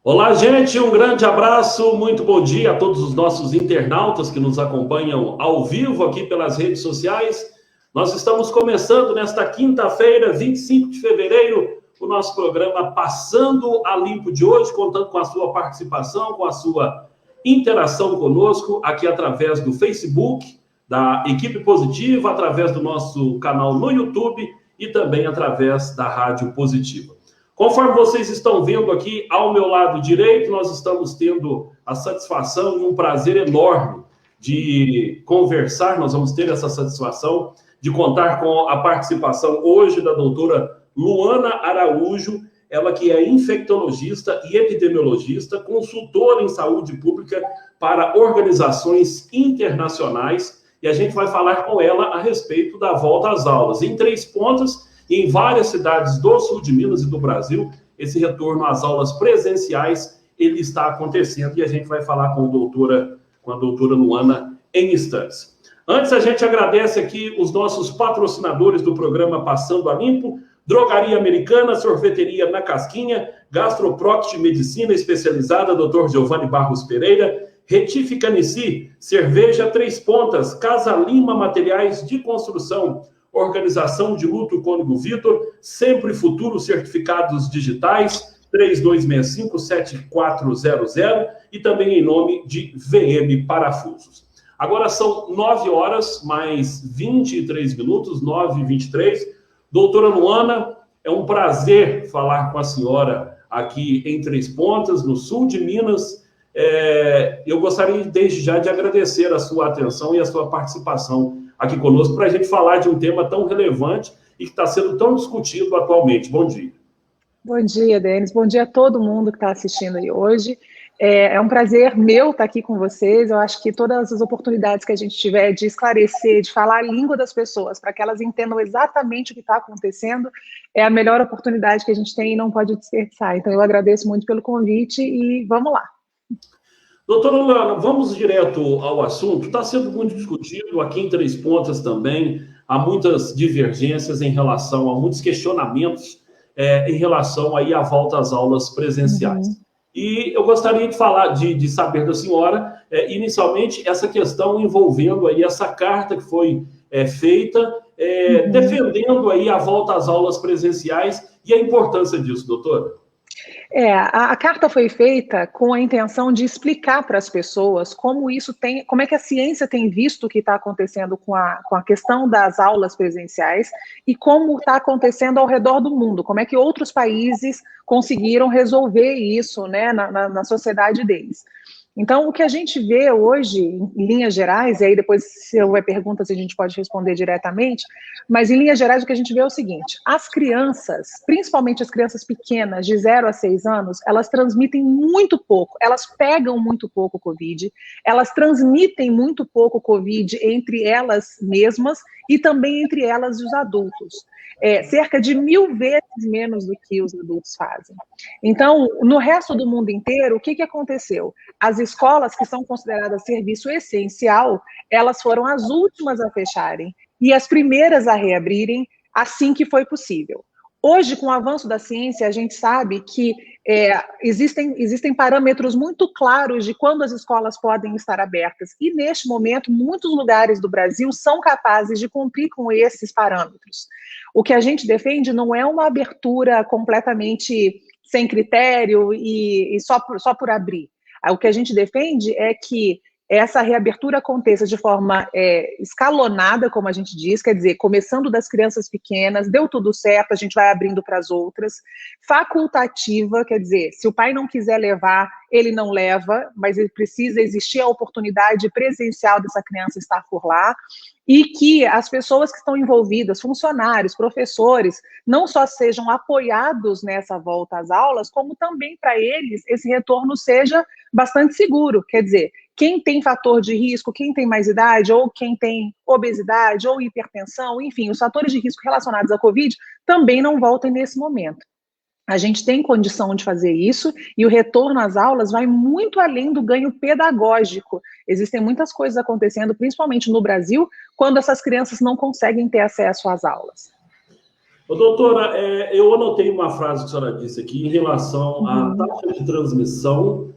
Olá, gente, um grande abraço, muito bom dia a todos os nossos internautas que nos acompanham ao vivo aqui pelas redes sociais. Nós estamos começando nesta quinta-feira, 25 de fevereiro, o nosso programa Passando a Limpo de hoje, contando com a sua participação, com a sua interação conosco aqui através do Facebook, da Equipe Positiva, através do nosso canal no YouTube e também através da Rádio Positiva. Conforme vocês estão vendo aqui ao meu lado direito, nós estamos tendo a satisfação e um prazer enorme de conversar. Nós vamos ter essa satisfação de contar com a participação hoje da doutora Luana Araújo, ela que é infectologista e epidemiologista, consultora em saúde pública para organizações internacionais, e a gente vai falar com ela a respeito da volta às aulas. Em 3 pontos, em várias cidades do sul de Minas e do Brasil, esse retorno às aulas presenciais, ele está acontecendo, e a gente vai falar com a doutora Luana em instantes. Antes, a gente agradece aqui os nossos patrocinadores do programa Passando a Limpo: Drogaria Americana, Sorveteria na Casquinha, Gastroproct Medicina Especializada, Dr. Giovanni Barros Pereira, Retifica Nissi, Cerveja Três Pontas, Casa Lima Materiais de Construção, Organização de Luto Cônigo Vitor, Sempre Futuro Certificados Digitais, 3265-7400, e também em nome de VM Parafusos. Agora são 9 horas, mais 23 minutos, 9h23. Doutora Luana, é um prazer falar com a senhora aqui em Três Pontas, no sul de Minas. Eu gostaria, desde já, de agradecer a sua atenção e a sua participação aqui conosco, para a gente falar de um tema tão relevante e que está sendo tão discutido atualmente. Bom dia. Bom dia, Denis. Bom dia a todo mundo que está assistindo aí hoje. É um prazer meu estar aqui com vocês. Eu acho que todas as oportunidades que a gente tiver de esclarecer, de falar a língua das pessoas, para que elas entendam exatamente o que está acontecendo, é a melhor oportunidade que a gente tem e não pode desperdiçar. Então, eu agradeço muito pelo convite e vamos lá. Doutora Luana, vamos direto ao assunto. Está sendo muito discutido aqui em Três Pontas também. Há muitas divergências em relação a muitos questionamentos em relação aí à volta às aulas presenciais. E eu gostaria de falar, de saber da senhora, inicialmente, essa questão envolvendo aí essa carta que foi feita, defendendo aí a volta às aulas presenciais e a importância disso, doutora. A carta foi feita com a intenção de explicar para as pessoas como é que a ciência tem visto o que está acontecendo com a questão das aulas presenciais e como está acontecendo ao redor do mundo, como é que outros países conseguiram resolver isso, né, na sociedade deles. Então, o que a gente vê hoje, em linhas gerais, e aí depois, se houver perguntas, a gente pode responder diretamente, mas em linhas gerais o que a gente vê é o seguinte: as crianças, principalmente as crianças pequenas, de 0 a 6 anos, elas transmitem muito pouco, elas pegam muito pouco Covid, elas transmitem muito pouco Covid entre elas mesmas e também entre elas e os adultos. Cerca de 1000 vezes menos do que os adultos fazem. Então, no resto do mundo inteiro, o que aconteceu? As escolas que são consideradas serviço essencial, elas foram as últimas a fecharem e as primeiras a reabrirem assim que foi possível. Hoje, com o avanço da ciência, a gente sabe que existem parâmetros muito claros de quando as escolas podem estar abertas. E, neste momento, muitos lugares do Brasil são capazes de cumprir com esses parâmetros. O que a gente defende não é uma abertura completamente sem critério e só por abrir. O que a gente defende é que essa reabertura aconteça de forma escalonada, como a gente diz, quer dizer, começando das crianças pequenas, deu tudo certo, a gente vai abrindo para as outras. Facultativa, quer dizer, se o pai não quiser levar, ele não leva, mas ele precisa existir a oportunidade presencial dessa criança estar por lá. E que as pessoas que estão envolvidas, funcionários, professores, não só sejam apoiados nessa volta às aulas, como também para eles esse retorno seja bastante seguro. Quer dizer, quem tem fator de risco, quem tem mais idade, ou quem tem obesidade, ou hipertensão, enfim, os fatores de risco relacionados à Covid também não voltem nesse momento. A gente tem condição de fazer isso e o retorno às aulas vai muito além do ganho pedagógico. Existem muitas coisas acontecendo, principalmente no Brasil, quando essas crianças não conseguem ter acesso às aulas. Ô, doutora, eu anotei uma frase que a senhora disse aqui em relação à taxa de transmissão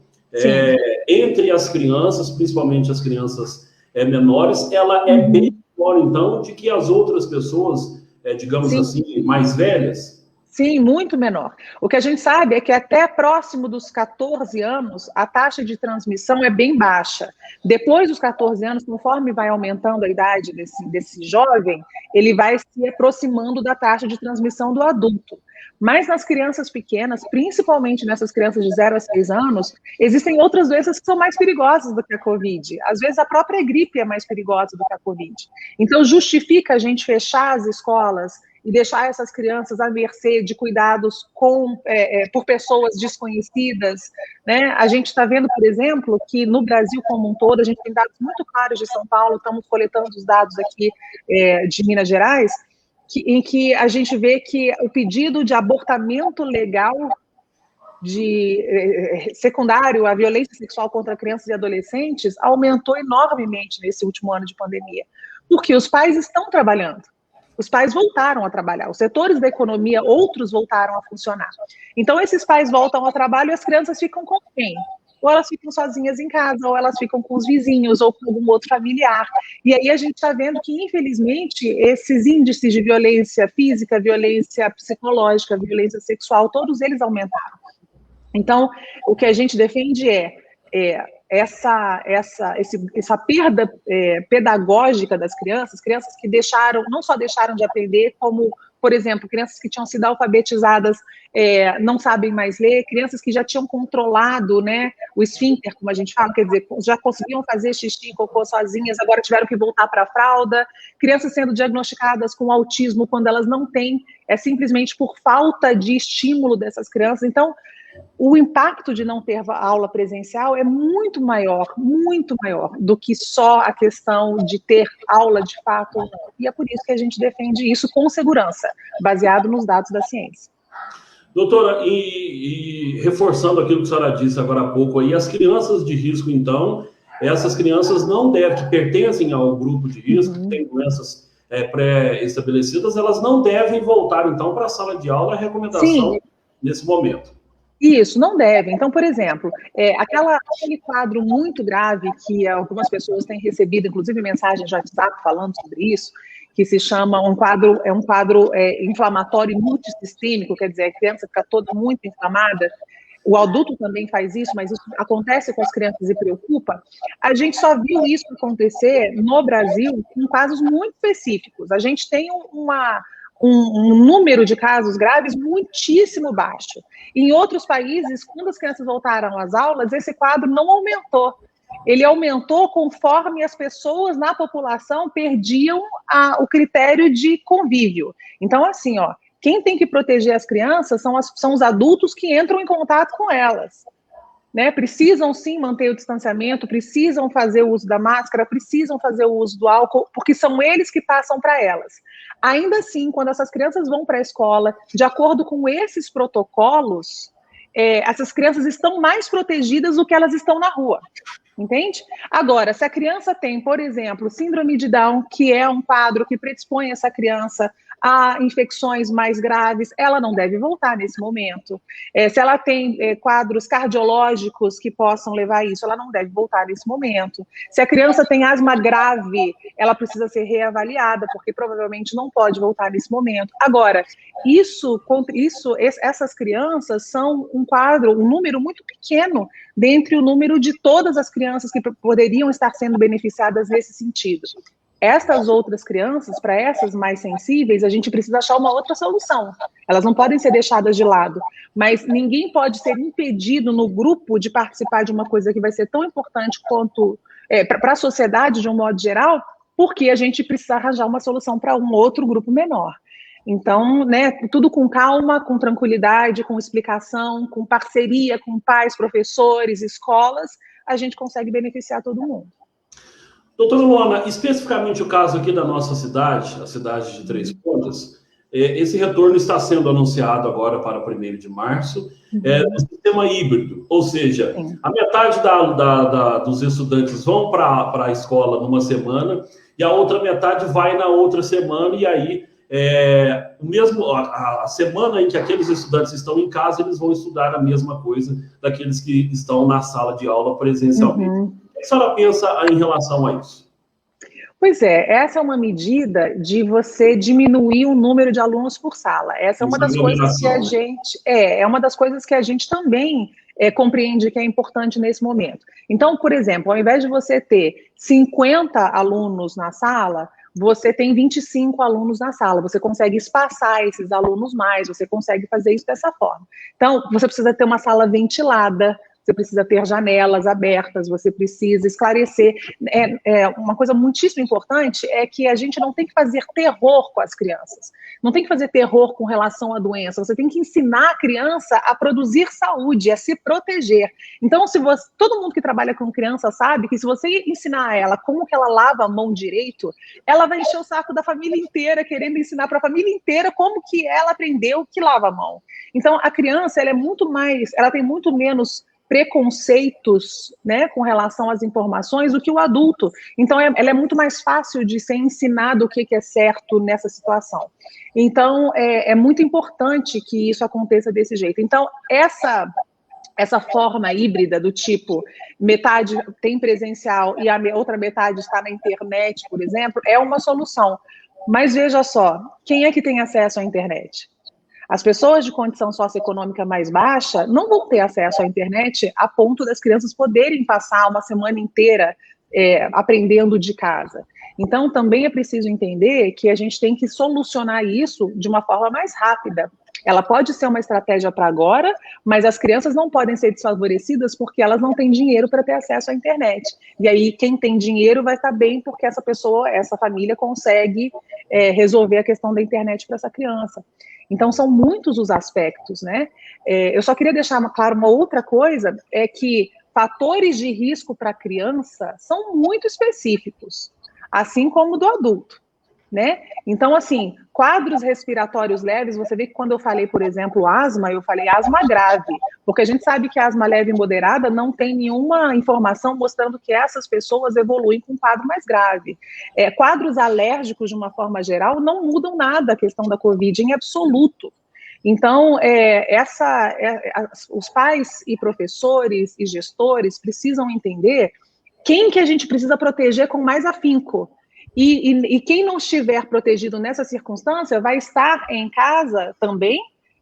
entre as crianças, principalmente as crianças menores, ela é bem menor, então, de que as outras pessoas, digamos assim, mais velhas? Sim, muito menor. O que a gente sabe é que até próximo dos 14 anos, a taxa de transmissão é bem baixa. Depois dos 14 anos, conforme vai aumentando a idade desse jovem, ele vai se aproximando da taxa de transmissão do adulto. Mas nas crianças pequenas, principalmente nessas crianças de 0 a 6 anos, existem outras doenças que são mais perigosas do que a Covid. Às vezes a própria gripe é mais perigosa do que a Covid. Então justifica a gente fechar as escolas e deixar essas crianças à mercê de cuidados por pessoas desconhecidas, né? A gente está vendo, por exemplo, que no Brasil como um todo, a gente tem dados muito claros de São Paulo, estamos coletando os dados aqui de Minas Gerais, em que a gente vê que o pedido de abortamento legal secundário à violência sexual contra crianças e adolescentes aumentou enormemente nesse último ano de pandemia, porque os pais estão trabalhando. Os pais voltaram a trabalhar, os setores da economia, outros voltaram a funcionar. Então, esses pais voltam ao trabalho e as crianças ficam com quem? Ou elas ficam sozinhas em casa, ou elas ficam com os vizinhos, ou com algum outro familiar. E aí a gente está vendo que, infelizmente, esses índices de violência física, violência psicológica, violência sexual, todos eles aumentaram. Então, o que a gente defende essa perda pedagógica das crianças que não só deixaram de aprender, como, por exemplo, crianças que tinham sido alfabetizadas não sabem mais ler, crianças que já tinham controlado, né, o esfíncter, como a gente fala, quer dizer, já conseguiam fazer xixi e cocô sozinhas, agora tiveram que voltar para a fralda, crianças sendo diagnosticadas com autismo quando elas não têm, simplesmente por falta de estímulo dessas crianças. Então, o impacto de não ter aula presencial é muito maior do que só a questão de ter aula de fato ou não. E é por isso que a gente defende isso com segurança, baseado nos dados da ciência. Doutora, e reforçando aquilo que a senhora disse agora há pouco aí, as crianças de risco, então, essas crianças que pertencem ao grupo de risco, que têm doenças pré-estabelecidas, elas não devem voltar, então, para a sala de aula, a recomendação nesse momento. Isso, não deve. Então, por exemplo, aquele quadro muito grave que algumas pessoas têm recebido, inclusive mensagens de WhatsApp falando sobre isso, que se chama um quadro inflamatório multissistêmico, quer dizer, a criança fica toda muito inflamada. O adulto também faz isso, mas isso acontece com as crianças e preocupa. A gente só viu isso acontecer no Brasil em casos muito específicos. A gente tem um número de casos graves muitíssimo baixo. Em outros países, quando as crianças voltaram às aulas, esse quadro não aumentou. Ele aumentou conforme as pessoas na população perdiam o critério de convívio. Então, assim, quem tem que proteger as crianças são os adultos que entram em contato com elas. Né? Precisam sim manter o distanciamento, precisam fazer o uso da máscara, precisam fazer o uso do álcool, porque são eles que passam para elas. Ainda assim, quando essas crianças vão para a escola, de acordo com esses protocolos, essas crianças estão mais protegidas do que elas estão na rua, entende? Agora, se a criança tem, por exemplo, síndrome de Down, que é um quadro que predispõe essa criança a infecções mais graves, ela não deve voltar nesse momento. Se ela tem quadros cardiológicos que possam levar a isso, ela não deve voltar nesse momento. Se a criança tem asma grave, ela precisa ser reavaliada, porque provavelmente não pode voltar nesse momento. Agora, essas crianças são um número muito pequeno dentre o número de todas as crianças que poderiam estar sendo beneficiadas nesse sentido. Essas outras crianças, para essas mais sensíveis, a gente precisa achar uma outra solução. Elas não podem ser deixadas de lado, mas ninguém pode ser impedido no grupo de participar de uma coisa que vai ser tão importante quanto para a sociedade de um modo geral, porque a gente precisa arranjar uma solução para um outro grupo menor. Então, né, tudo com calma, com tranquilidade, com explicação, com parceria com pais, professores, escolas, a gente consegue beneficiar todo mundo. Doutora Luana, especificamente o caso aqui da nossa cidade, a cidade de Três Pontas, esse retorno está sendo anunciado agora para 1º de março, no sistema híbrido, ou seja, a metade dos estudantes vão para a escola numa semana e a outra metade vai na outra semana, e aí a semana em que aqueles estudantes estão em casa, eles vão estudar a mesma coisa daqueles que estão na sala de aula presencialmente. O que a senhora pensa em relação a isso? Pois é, essa é uma medida de você diminuir o número de alunos por sala. Essa é uma das coisas que a gente é uma das coisas que a gente também compreende que é importante nesse momento. Então, por exemplo, ao invés de você ter 50 alunos na sala, você tem 25 alunos na sala, você consegue espaçar esses alunos mais, você consegue fazer isso dessa forma. Então, você precisa ter uma sala ventilada, você precisa ter janelas abertas, você precisa esclarecer. Uma coisa muitíssimo importante é que a gente não tem que fazer terror com as crianças, não tem que fazer terror com relação à doença, você tem que ensinar a criança a produzir saúde, a se proteger. Então, todo mundo que trabalha com criança sabe que se você ensinar a ela como que ela lava a mão direito, ela vai encher o saco da família inteira, querendo ensinar para a família inteira como que ela aprendeu que lava a mão. Então, a criança, ela tem muito menos preconceitos, né, com relação às informações do que o adulto. Então, ela é muito mais fácil de ser ensinado o que é certo nessa situação. Então, é muito importante que isso aconteça desse jeito. Então, essa forma híbrida do tipo, metade tem presencial e a outra metade está na internet, por exemplo, é uma solução. Mas veja só, quem é que tem acesso à internet? As pessoas de condição socioeconômica mais baixa não vão ter acesso à internet a ponto das crianças poderem passar uma semana inteira aprendendo de casa. Então, também é preciso entender que a gente tem que solucionar isso de uma forma mais rápida. Ela pode ser uma estratégia para agora, mas as crianças não podem ser desfavorecidas porque elas não têm dinheiro para ter acesso à internet. E aí, quem tem dinheiro vai estar bem porque essa família consegue resolver a questão da internet para essa criança. Então, são muitos os aspectos, né? Eu só queria deixar claro uma outra coisa, é que fatores de risco para a criança são muito específicos, assim como do adulto, né? Então, assim, quadros respiratórios leves, você vê que quando eu falei, por exemplo, asma, eu falei asma grave, porque a gente sabe que a asma leve e moderada não tem nenhuma informação mostrando que essas pessoas evoluem com um quadro mais grave. Quadros alérgicos, de uma forma geral, não mudam nada a questão da Covid, em absoluto. Então, os pais e professores e gestores precisam entender quem que a gente precisa proteger com mais afinco. E quem não estiver protegido nessa circunstância vai estar em casa também,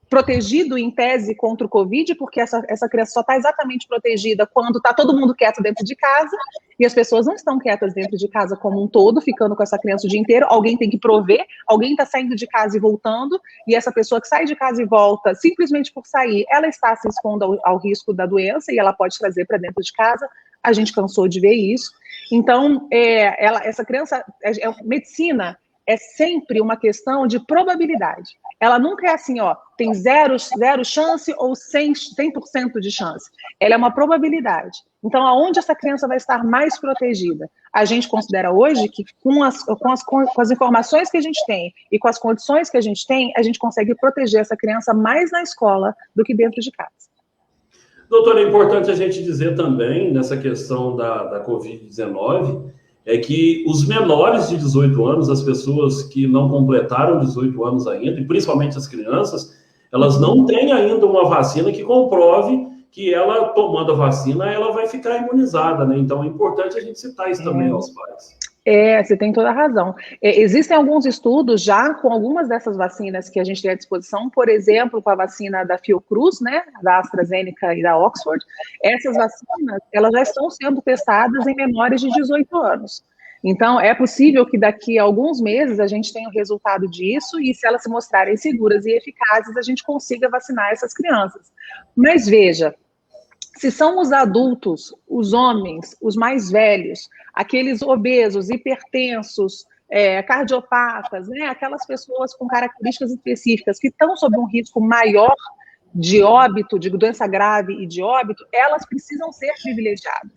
protegido em tese contra o Covid, porque essa criança só está exatamente protegida quando está todo mundo quieto dentro de casa, e as pessoas não estão quietas dentro de casa como um todo, ficando com essa criança o dia inteiro, alguém tem que prover, alguém está saindo de casa e voltando, e essa pessoa que sai de casa e volta, simplesmente por sair, ela está se expondo ao risco da doença, e ela pode trazer para dentro de casa. A gente cansou de ver isso. Então, essa criança, medicina é sempre uma questão de probabilidade. Ela nunca é assim, tem zero chance ou 100% de chance. Ela é uma probabilidade. Então, aonde essa criança vai estar mais protegida? A gente considera hoje que com as informações que a gente tem e com as condições que a gente consegue proteger essa criança mais na escola do que dentro de casa. Doutora, é importante a gente dizer também, nessa questão da Covid-19, é que os menores de 18 anos, as pessoas que não completaram 18 anos ainda, e principalmente as crianças, elas não têm ainda uma vacina que comprove que ela, tomando a vacina, ela vai ficar imunizada, né? Então, é importante a gente citar isso também aos pais. Você tem toda a razão. Existem alguns estudos já com algumas dessas vacinas que a gente tem à disposição, por exemplo, com a vacina da Fiocruz, né, da AstraZeneca e da Oxford. Essas vacinas, elas já estão sendo testadas em menores de 18 anos. Então, é possível que daqui a alguns meses a gente tenha o resultado disso e se elas se mostrarem seguras e eficazes, a gente consiga vacinar essas crianças. Mas veja, se são os adultos, os homens, os mais velhos, aqueles obesos, hipertensos, cardiopatas, né, aquelas pessoas com características específicas que estão sob um risco maior de óbito, de doença grave e de óbito, elas precisam ser privilegiadas.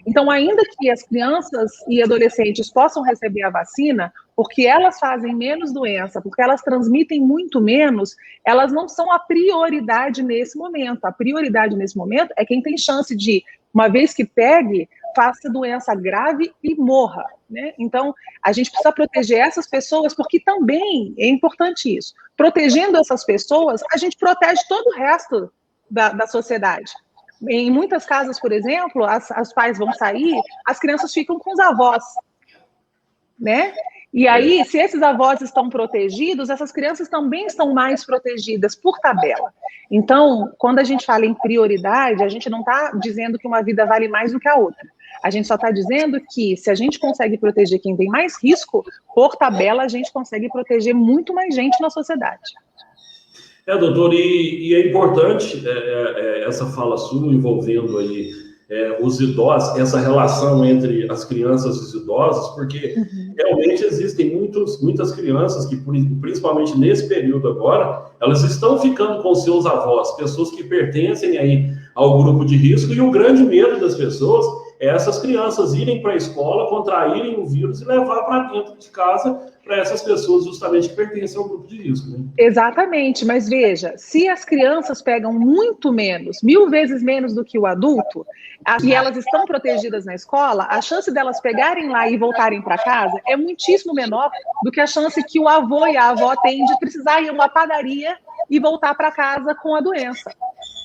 Então, ainda que as crianças e adolescentes possam receber a vacina, porque elas fazem menos doença, porque elas transmitem muito menos, elas não são a prioridade nesse momento. A prioridade nesse momento é quem tem chance de uma vez que pegue, faça doença grave e morra, né? Então, a gente precisa proteger essas pessoas, porque também é importante isso. Protegendo essas pessoas, a gente protege todo o resto da sociedade. Em muitas casas, por exemplo, os pais vão sair, as crianças ficam com os avós, né? E aí, se esses avós estão protegidos, essas crianças também estão mais protegidas por tabela. Então, quando a gente fala em prioridade, a gente não está dizendo que uma vida vale mais do que a outra. A gente só está dizendo que, se a gente consegue proteger quem tem mais risco, por tabela, a gente consegue proteger muito mais gente na sociedade. Doutor, e é importante essa fala sua envolvendo aí os idosos, essa relação entre as crianças e os idosos, porque realmente existem muitas crianças que, principalmente nesse período agora, elas estão ficando com seus avós, pessoas que pertencem aí ao grupo de risco, e o grande medo das pessoas é essas crianças irem para a escola, contraírem o vírus e levar para dentro de casa para essas pessoas justamente que pertencem ao grupo de risco, né? Exatamente, mas veja, se as crianças pegam muito menos, 1000 vezes menos do que o adulto, e elas estão protegidas na escola, a chance delas pegarem lá e voltarem para casa é muitíssimo menor do que a chance que o avô e a avó têm de precisar ir a uma padaria e voltar para casa com a doença.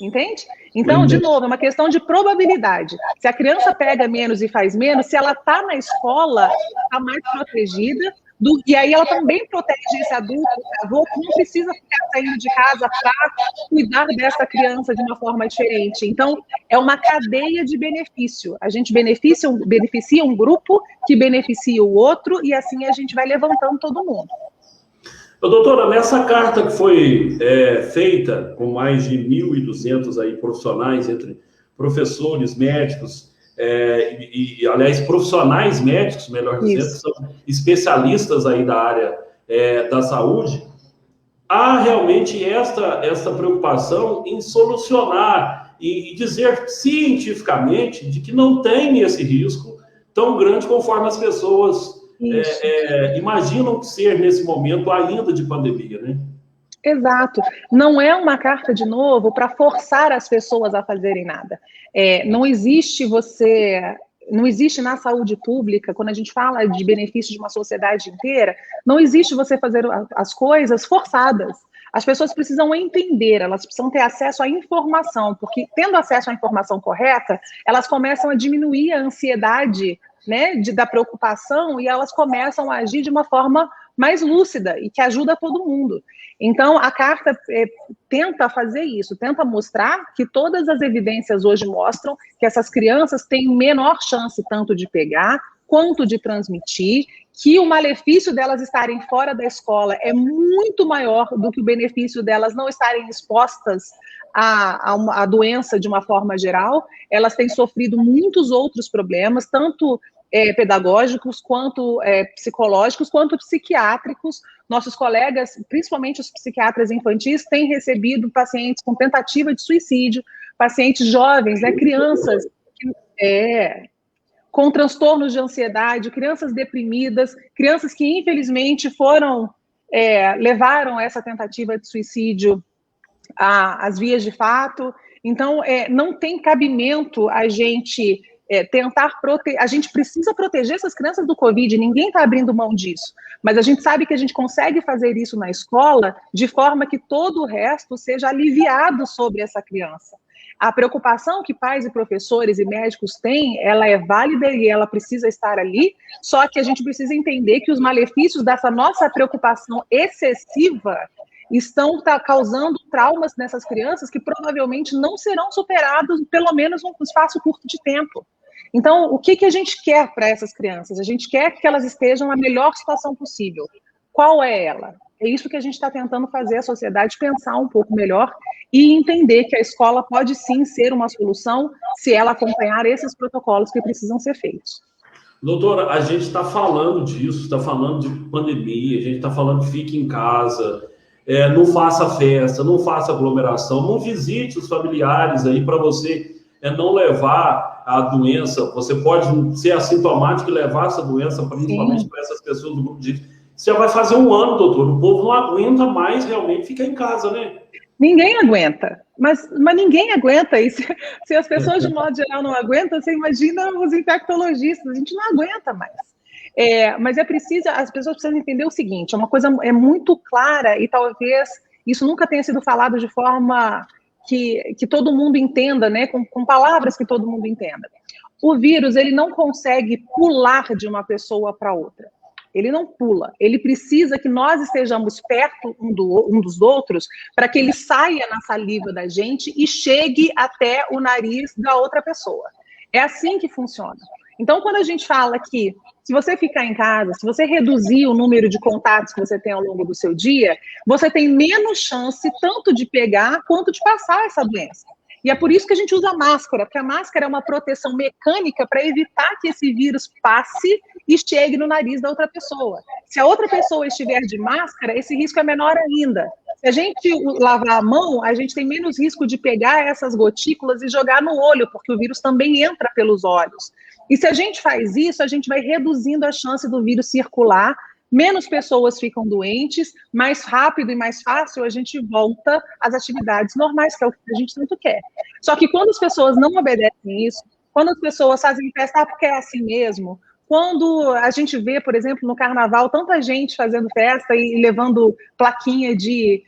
Entende? Então, de novo, é uma questão de probabilidade. Se a criança pega menos e faz menos, se ela está na escola, está mais protegida, e aí ela também protege esse adulto, esse avô, que não precisa ficar saindo de casa para cuidar dessa criança de uma forma diferente. Então, é uma cadeia de benefício. A gente beneficia um grupo que beneficia o outro, e assim a gente vai levantando todo mundo. Doutora, nessa carta que foi feita com mais de 1.200 aí profissionais, entre professores, médicos, aliás, profissionais médicos, melhor dizendo, que são especialistas aí da área da saúde, há realmente esta preocupação em solucionar e dizer cientificamente de que não tem esse risco tão grande conforme as pessoas imaginam ser nesse momento ainda de pandemia, né? Exato. Não é uma carta, de novo, para forçar as pessoas a fazerem nada. Não existe na saúde pública, quando a gente fala de benefício de uma sociedade inteira, não existe você fazer as coisas forçadas. As pessoas precisam entender, elas precisam ter acesso à informação, porque tendo acesso à informação correta, elas começam a diminuir a ansiedade, né, da preocupação, e elas começam a agir de uma forma mais lúcida e que ajuda todo mundo. Então, a carta tenta fazer isso, tenta mostrar que todas as evidências hoje mostram que essas crianças têm menor chance tanto de pegar quanto de transmitir, que o malefício delas estarem fora da escola é muito maior do que o benefício delas não estarem expostas à doença de uma forma geral. Elas têm sofrido muitos outros problemas, tanto pedagógicos, quanto psicológicos, quanto psiquiátricos. Nossos colegas, principalmente os psiquiatras infantis, têm recebido pacientes com tentativa de suicídio, pacientes jovens, né, crianças com transtornos de ansiedade, crianças deprimidas, crianças que infelizmente levaram essa tentativa de suicídio às vias de fato. Então, não tem cabimento a gente tentar proteger. A gente precisa proteger essas crianças do Covid, ninguém está abrindo mão disso, mas a gente sabe que a gente consegue fazer isso na escola de forma que todo o resto seja aliviado sobre essa criança. A preocupação que pais e professores e médicos têm, ela é válida e ela precisa estar ali, só que a gente precisa entender que os malefícios dessa nossa preocupação excessiva estão causando traumas nessas crianças que provavelmente não serão superados, pelo menos num espaço curto de tempo. Então, o que a gente quer para essas crianças? A gente quer que elas estejam na melhor situação possível. Qual é ela? É isso que a gente está tentando fazer a sociedade pensar um pouco melhor e entender que a escola pode sim ser uma solução se ela acompanhar esses protocolos que precisam ser feitos. Doutora, a gente está falando disso, está falando de pandemia, a gente está falando de fique em casa, não faça festa, não faça aglomeração, não visite os familiares aí para você não levar a doença. Você pode ser assintomático e levar essa doença, principalmente para essas pessoas do grupo de risco. Você já vai fazer um ano, doutor, o povo não aguenta mais realmente ficar em casa, né? Ninguém aguenta, mas ninguém aguenta. E se as pessoas, de modo geral, não aguentam, você imagina os infectologistas, a gente não aguenta mais. Mas é preciso, as pessoas precisam entender o seguinte, é uma coisa muito clara e talvez isso nunca tenha sido falado de forma que todo mundo entenda, né, com palavras que todo mundo entenda. O vírus, ele não consegue pular de uma pessoa para outra. Ele não pula, ele precisa que nós estejamos perto um dos outros para que ele saia na saliva da gente e chegue até o nariz da outra pessoa. É assim que funciona. Então, quando a gente fala que se você ficar em casa, se você reduzir o número de contatos que você tem ao longo do seu dia, você tem menos chance tanto de pegar quanto de passar essa doença. E é por isso que a gente usa máscara, porque a máscara é uma proteção mecânica para evitar que esse vírus passe e chegue no nariz da outra pessoa. Se a outra pessoa estiver de máscara, esse risco é menor ainda. Se a gente lavar a mão, a gente tem menos risco de pegar essas gotículas e jogar no olho, porque o vírus também entra pelos olhos. E se a gente faz isso, a gente vai reduzindo a chance do vírus circular, menos pessoas ficam doentes, mais rápido e mais fácil a gente volta às atividades normais, que é o que a gente tanto quer. Só que quando as pessoas não obedecem isso, quando as pessoas fazem festa porque é assim mesmo, quando a gente vê, por exemplo, no carnaval, tanta gente fazendo festa e levando plaquinha de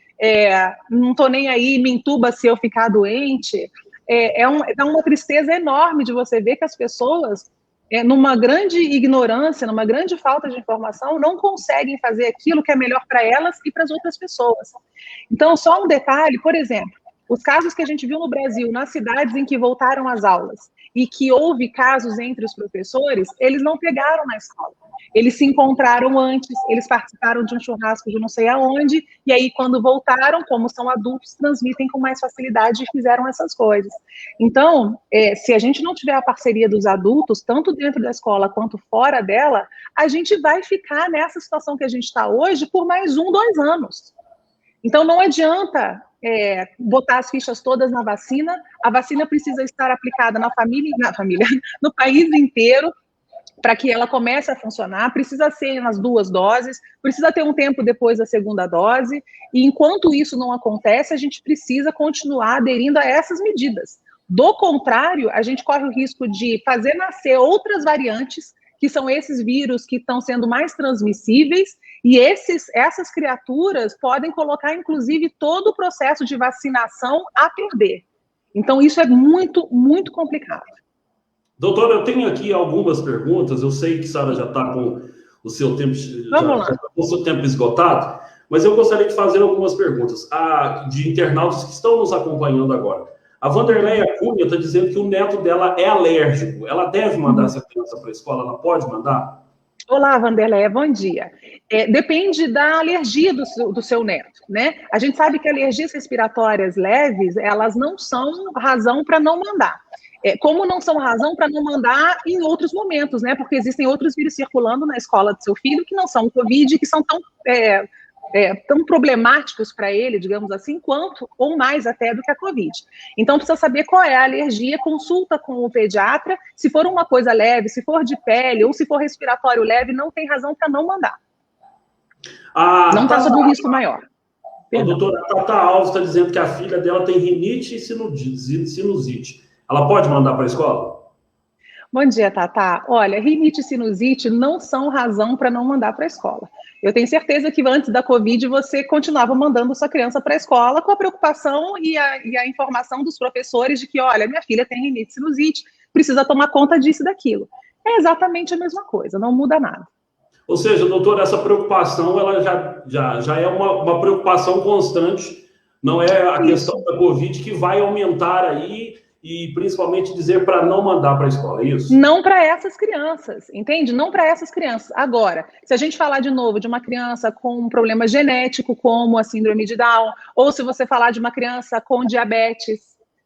não tô nem aí, me entuba se eu ficar doente, dá uma tristeza enorme de você ver que as pessoas, numa grande ignorância, numa grande falta de informação, não conseguem fazer aquilo que é melhor para elas e para as outras pessoas. Então, só um detalhe, por exemplo, os casos que a gente viu no Brasil, nas cidades em que voltaram às aulas, e que houve casos entre os professores, eles não pegaram na escola. Eles se encontraram antes, eles participaram de um churrasco de não sei aonde, e aí quando voltaram, como são adultos, transmitem com mais facilidade e fizeram essas coisas. Então, se a gente não tiver a parceria dos adultos, tanto dentro da escola quanto fora dela, a gente vai ficar nessa situação que a gente está hoje por mais 1, 2 anos. Então, não adianta botar as fichas todas na vacina, a vacina precisa estar aplicada na família, no país inteiro, para que ela comece a funcionar, precisa ser nas 2 doses, precisa ter um tempo depois da segunda dose, e enquanto isso não acontece, a gente precisa continuar aderindo a essas medidas. Do contrário, a gente corre o risco de fazer nascer outras variantes, que são esses vírus que estão sendo mais transmissíveis, e essas criaturas podem colocar, inclusive, todo o processo de vacinação a perder. Então, isso é muito, muito complicado. Doutora, eu tenho aqui algumas perguntas. Eu sei que a senhora já está com o seu tempo, o seu tempo esgotado, mas eu gostaria de fazer algumas perguntas de internautas que estão nos acompanhando agora. A Vanderleia Cunha está dizendo que o neto dela é alérgico. Ela deve mandar essa criança para a escola? Ela pode mandar? Olá, Vanderleia, bom dia. Depende da alergia do seu neto, né? A gente sabe que alergias respiratórias leves, elas não são razão para não mandar. Como não são razão para não mandar em outros momentos, né? Porque existem outros vírus circulando na escola do seu filho que não são Covid, que são tão problemáticos para ele, digamos assim, quanto ou mais até do que a Covid. Então, precisa saber qual é a alergia, consulta com o pediatra. Se for uma coisa leve, se for de pele ou se for respiratório leve, não tem razão para não mandar. Não está sob um risco maior. A doutora Tata Alves está dizendo que a filha dela tem rinite e sinusite. Ela pode mandar para a escola? Bom dia, Tata. Olha, rinite e sinusite não são razão para não mandar para a escola. Eu tenho certeza que antes da Covid você continuava mandando sua criança para a escola com a preocupação e a informação dos professores de que, olha, minha filha tem rinite e sinusite, precisa tomar conta disso e daquilo. É exatamente a mesma coisa, não muda nada. Ou seja, doutora, essa preocupação ela já é uma preocupação constante, não é a questão da Covid que vai aumentar aí e principalmente dizer para não mandar para a escola, é isso? Não para essas crianças, entende? Não para essas crianças. Agora, se a gente falar de novo de uma criança com um problema genético, como a síndrome de Down, ou se você falar de uma criança com diabetes,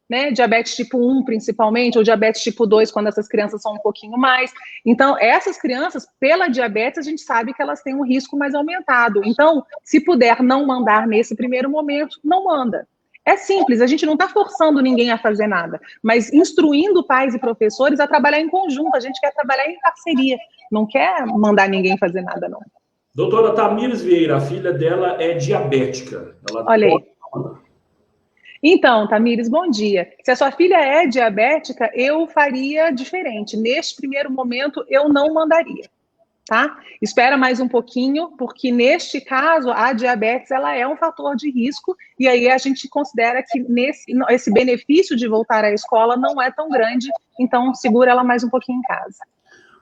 né? Diabetes tipo 1 principalmente, ou diabetes tipo 2, quando essas crianças são um pouquinho mais. Então, essas crianças, pela diabetes, a gente sabe que elas têm um risco mais aumentado. Então, se puder não mandar nesse primeiro momento, não manda. É simples, a gente não está forçando ninguém a fazer nada, mas instruindo pais e professores a trabalhar em conjunto. A gente quer trabalhar em parceria, não quer mandar ninguém fazer nada, não. Doutora Tamires Vieira, a filha dela é diabética. Olha aí. Então, Tamires, bom dia. Se a sua filha é diabética, eu faria diferente. Neste primeiro momento, eu não mandaria, tá? Espera mais um pouquinho, porque neste caso, a diabetes, ela é um fator de risco, e aí a gente considera que esse benefício de voltar à escola não é tão grande, então segura ela mais um pouquinho em casa.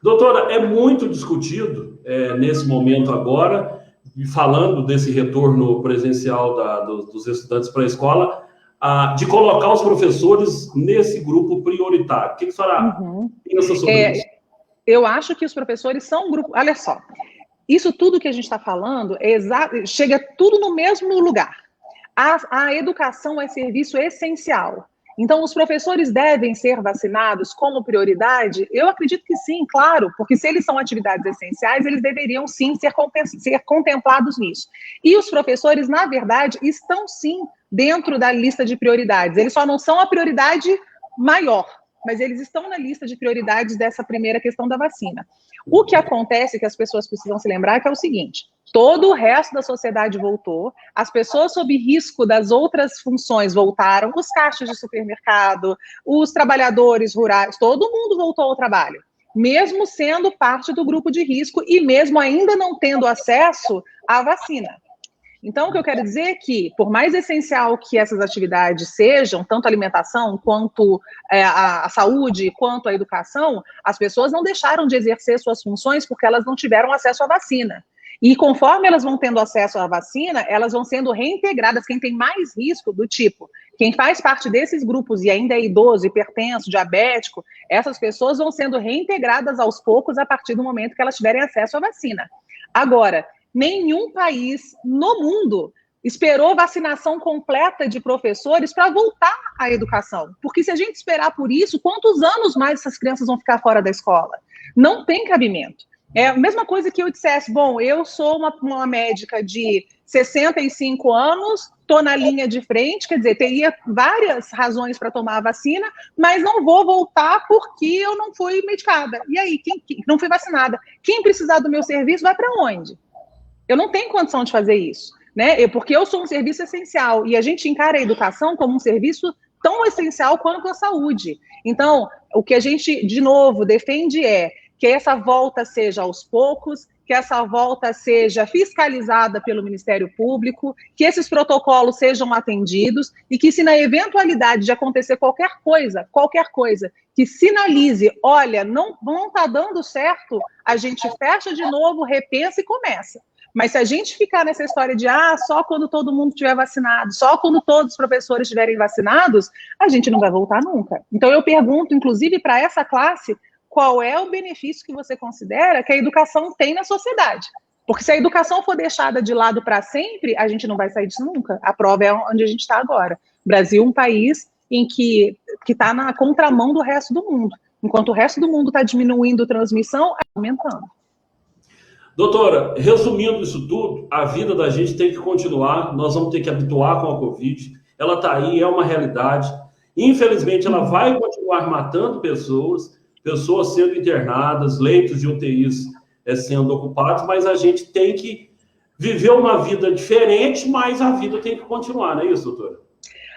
Doutora, é muito discutido nesse momento agora, falando desse retorno presencial dos estudantes para a escola, de colocar os professores nesse grupo prioritário. O que a senhora pensa sobre isso? Eu acho que os professores são um grupo... Olha só, isso tudo que a gente está falando, chega tudo no mesmo lugar. A educação é serviço essencial. Então, os professores devem ser vacinados como prioridade? Eu acredito que sim, claro, porque se eles são atividades essenciais, eles deveriam sim ser contemplados nisso. E os professores, na verdade, estão sim dentro da lista de prioridades. Eles só não são a prioridade maior, mas eles estão na lista de prioridades dessa primeira questão da vacina. O que acontece, que as pessoas precisam se lembrar, que é o seguinte: todo o resto da sociedade voltou, as pessoas sob risco das outras funções voltaram, os caixas de supermercado, os trabalhadores rurais, todo mundo voltou ao trabalho, mesmo sendo parte do grupo de risco e mesmo ainda não tendo acesso à vacina. Então, o que eu quero dizer é que, por mais essencial que essas atividades sejam, tanto a alimentação, quanto a saúde, quanto a educação, as pessoas não deixaram de exercer suas funções porque elas não tiveram acesso à vacina. E conforme elas vão tendo acesso à vacina, elas vão sendo reintegradas. Quem tem mais risco, do tipo, quem faz parte desses grupos e ainda é idoso, hipertenso, diabético, essas pessoas vão sendo reintegradas aos poucos a partir do momento que elas tiverem acesso à vacina. Agora, nenhum país no mundo esperou vacinação completa de professores para voltar à educação. Porque se a gente esperar por isso, quantos anos mais essas crianças vão ficar fora da escola? Não tem cabimento. É a mesma coisa que eu dissesse, bom, eu sou uma médica de 65 anos, estou na linha de frente, quer dizer, teria várias razões para tomar a vacina, mas não vou voltar porque eu não fui medicada. E aí, quem não fui vacinada? Quem precisar do meu serviço vai para onde? Eu não tenho condição de fazer isso, né? Porque eu sou um serviço essencial e a gente encara a educação como um serviço tão essencial quanto a saúde. Então, o que a gente, de novo, defende é que essa volta seja aos poucos, que essa volta seja fiscalizada pelo Ministério Público, que esses protocolos sejam atendidos e que, se na eventualidade de acontecer qualquer coisa que sinalize, olha, não está dando certo, a gente fecha de novo, repensa e começa. Mas se a gente ficar nessa história de só quando todo mundo estiver vacinado, só quando todos os professores estiverem vacinados, a gente não vai voltar nunca. Então eu pergunto, inclusive, para essa classe, qual é o benefício que você considera que a educação tem na sociedade? Porque se a educação for deixada de lado para sempre, a gente não vai sair disso nunca. A prova é onde a gente está agora. O Brasil é um país em que está na contramão do resto do mundo. Enquanto o resto do mundo está diminuindo a transmissão, aumentando. Doutora, resumindo isso tudo, a vida da gente tem que continuar, nós vamos ter que habituar com a Covid, ela está aí, é uma realidade. Infelizmente, ela vai continuar matando pessoas sendo internadas, leitos de UTIs sendo ocupados, mas a gente tem que viver uma vida diferente, mas a vida tem que continuar, não é isso, doutora?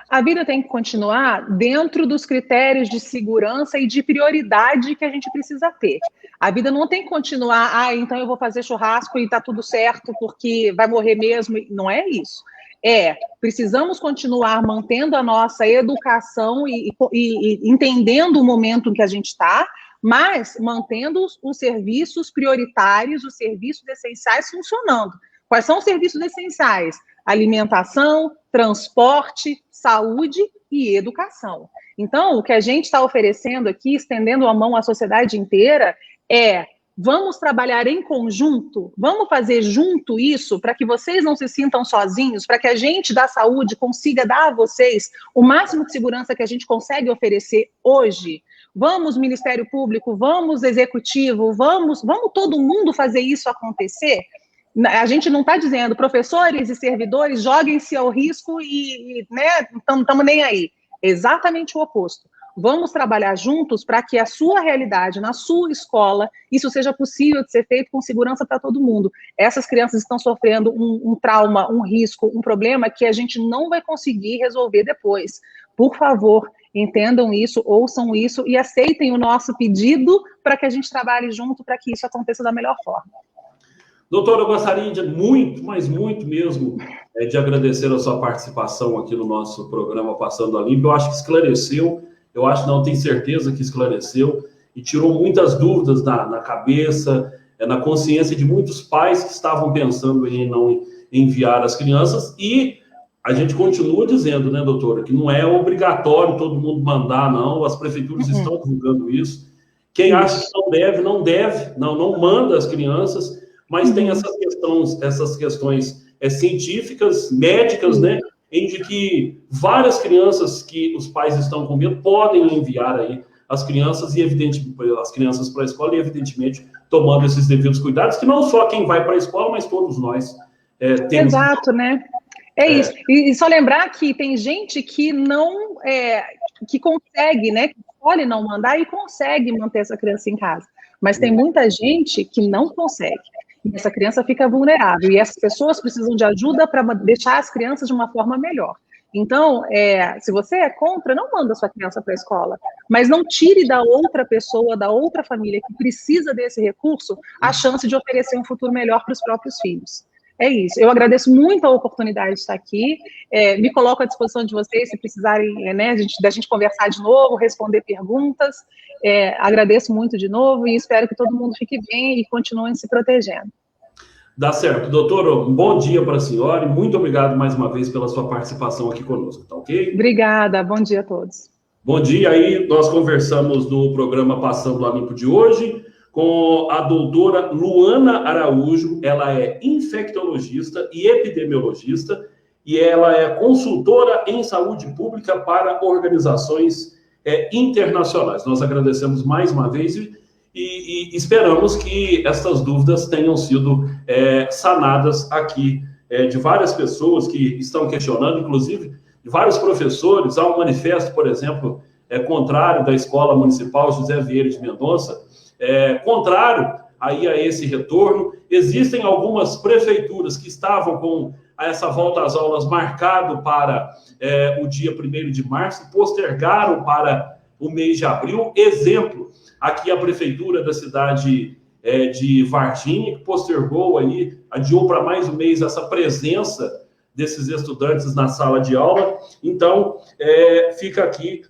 A vida tem que continuar dentro dos critérios de segurança e de prioridade que a gente precisa ter. A vida não tem que continuar, então eu vou fazer churrasco e tá tudo certo porque vai morrer mesmo. Não é isso. Precisamos continuar mantendo a nossa educação e entendendo o momento em que a gente está, mas mantendo os serviços prioritários, os serviços essenciais funcionando. Quais são os serviços essenciais? Alimentação, transporte, saúde e educação. Então, o que a gente está oferecendo aqui, estendendo a mão à sociedade inteira, vamos trabalhar em conjunto, vamos fazer junto isso para que vocês não se sintam sozinhos, para que a gente da saúde consiga dar a vocês o máximo de segurança que a gente consegue oferecer hoje. Vamos, Ministério Público, vamos, Executivo, vamos todo mundo fazer isso acontecer. A gente não está dizendo, professores e servidores, joguem-se ao risco e não estamos nem aí. Exatamente o oposto. vamos trabalhar juntos para que a sua realidade, na sua escola, isso seja possível de ser feito com segurança para todo mundo. Essas crianças estão sofrendo um trauma, um risco, um problema que a gente não vai conseguir resolver depois. Por favor, entendam isso, ouçam isso e aceitem o nosso pedido para que a gente trabalhe junto para que isso aconteça da melhor forma. Doutora, eu gostaria de muito, mas muito mesmo, de agradecer a sua participação aqui no nosso programa Passando a Limpo. Eu acho que esclareceu, tenho certeza que esclareceu e tirou muitas dúvidas na cabeça, na consciência de muitos pais que estavam pensando em não enviar as crianças. E a gente continua dizendo, né, doutora, que não é obrigatório todo mundo mandar, não. As prefeituras estão divulgando isso. Quem acha que não deve, não manda as crianças. Mas tem essas questões científicas, médicas, né, em de que várias crianças que os pais estão com medo podem enviar aí as crianças para a escola e, evidentemente, tomando esses devidos cuidados, que não só quem vai para a escola, mas todos nós temos. Exato, né? Isso. E só lembrar que tem gente que não, que consegue, né, que escolhe não mandar e consegue manter essa criança em casa. Mas tem muita gente que não consegue. E essa criança fica vulnerável. E essas pessoas precisam de ajuda para deixar as crianças de uma forma melhor. Então, se você é contra, não manda sua criança para a escola. Mas não tire da outra pessoa, da outra família que precisa desse recurso, a chance de oferecer um futuro melhor para os próprios filhos. É isso. Eu agradeço muito a oportunidade de estar aqui. Me coloco à disposição de vocês, se precisarem, né, da gente conversar de novo, responder perguntas. Agradeço muito de novo e espero que todo mundo fique bem e continue se protegendo. Dá certo. Doutora, um bom dia para a senhora e muito obrigado mais uma vez pela sua participação aqui conosco, tá ok? Obrigada. Bom dia a todos. Bom dia. Aí nós conversamos no programa Passando a Limpo de hoje com a doutora Luana Araújo. Ela é infectologista e epidemiologista e ela é consultora em saúde pública para organizações internacionais. Nós agradecemos mais uma vez e esperamos que essas dúvidas tenham sido sanadas aqui de várias pessoas que estão questionando, inclusive de vários professores. Há um manifesto, por exemplo, contrário da Escola Municipal José Vieira de Mendonça, contrário aí a esse retorno. Existem algumas prefeituras que estavam com essa volta às aulas marcado para o dia 1º de março, postergaram para o mês de abril. Exemplo, aqui a prefeitura da cidade de Varginha, que postergou aí, adiou para mais um mês essa presença desses estudantes na sala de aula. Então, fica aqui,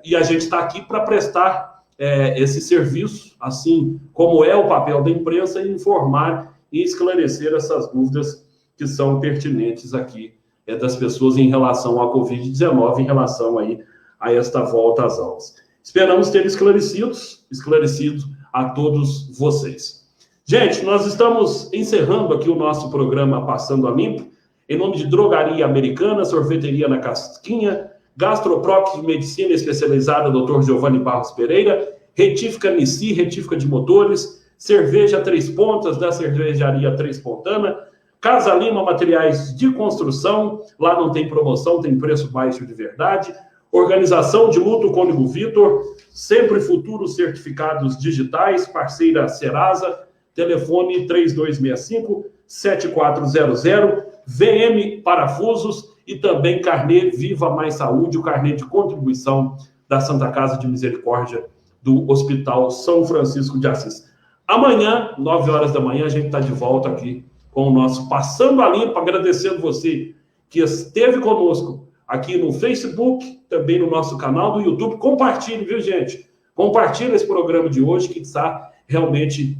e a gente está aqui para prestar esse serviço, assim como é o papel da imprensa, e informar e esclarecer essas dúvidas que são pertinentes aqui das pessoas em relação à Covid-19, em relação aí a esta volta às aulas. Esperamos ter esclarecido a todos vocês. Gente, nós estamos encerrando aqui o nosso programa Passando a Limpo, em nome de Drogaria Americana, Sorveteria na Casquinha, Gastroproc de Medicina Especializada, Dr. Giovanni Barros Pereira, Retífica Nissi, Retífica de Motores, Cerveja Três Pontas, da Cervejaria Três Pontana, Casa Lima Materiais de Construção, lá não tem promoção, tem preço baixo de verdade, Organização de Luto Cônigo Vitor, Sempre Futuro Certificados Digitais, parceira Serasa, telefone 3265-7400, VM Parafusos e também carnê Viva Mais Saúde, o carnê de contribuição da Santa Casa de Misericórdia do Hospital São Francisco de Assis. Amanhã, 9 horas da manhã, a gente está de volta aqui com o nosso Passando a Limpo, agradecendo você que esteve conosco aqui no Facebook, também no nosso canal do YouTube. Compartilhe, viu, gente? Compartilhe esse programa de hoje, que está realmente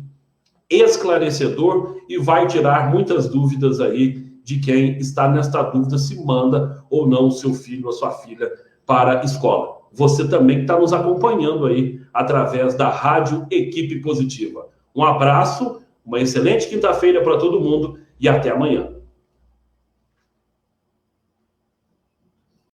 esclarecedor e vai tirar muitas dúvidas aí de quem está nesta dúvida se manda ou não o seu filho ou sua filha para a escola. Você também está nos acompanhando aí através da Rádio Equipe Positiva. Um abraço, uma excelente quinta-feira para todo mundo e até amanhã.